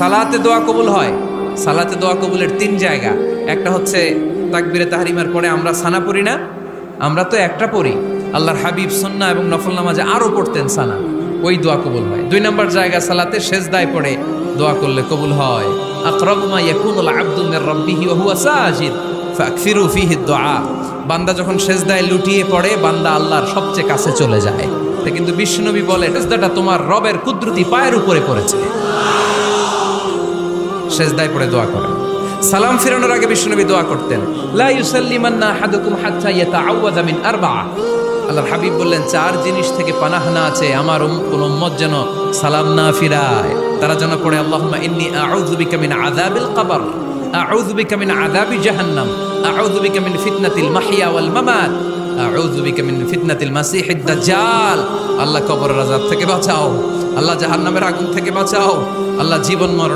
সালাতে দোয়া কবুল হয়। সালাতে দোয়া কবুলের তিন জায়গা। একটা হচ্ছে তাকবীরে তাহরিমার পরে আমরা সানা পড়ি না, আমরা তো একটা পড়ি। আল্লাহর হাবিব সুন্নাহ এবং নফল নামাজে আরো পড়তেন সানা, ওই দোয়া কবুল হয়। দুই নম্বর জায়গা সালাতে সেজদায় পড়ে দোয়া করলে কবুল হয়। আকরাবু মা ইয়াকুনুল আবদু মির রাব্বিহি ওয়া হুয়া সাজিদ ফাকসিরু ফীহি দুআ। বান্দা যখন সেজদায় লুটিয়ে পড়ে, বান্দা আল্লাহর সবচেয়ে কাছে চলে যায়। তা কিন্তু বিশ্বনবী বলে, সেজদাটা তোমার রবের কুদরতি পায়ের উপরে পড়েছে। সেজদায় পড়ে দোয়া করেন। সালাম ফিরানোর আগে বিশ্বনবী দোয়া করতেন, লা ইউসাল্লিমান্না আহাদুকুম হাত্তা ইয়াতাআওয়াযা মিন আরবা'a। আল্লাহর হাবিব বললেন, চার জিনিস থেকে পানাহ না আছে আমার কোন উম্মত যেন সালাম না ফিরায়। তারা যেন পড়ে, আল্লাহুম্মা ইন্নী আউযু বিকা মিন আযাবিল কবর, আউযু বিকা মিন আযাবি জাহান্নাম, আউযু বিকা মিন ফিতনাতিল মাহইয়া ওয়াল মামাত, আউযু বিকা মিন ফিতনাতিল মাসিহিদ দাজ্জাল। আল্লাহ কবরের আযাব থেকে বাঁচাও, আল্লাহ জাহান্নামের আগুন থেকে বাঁচাও, আল্লাহ জীবন মরণ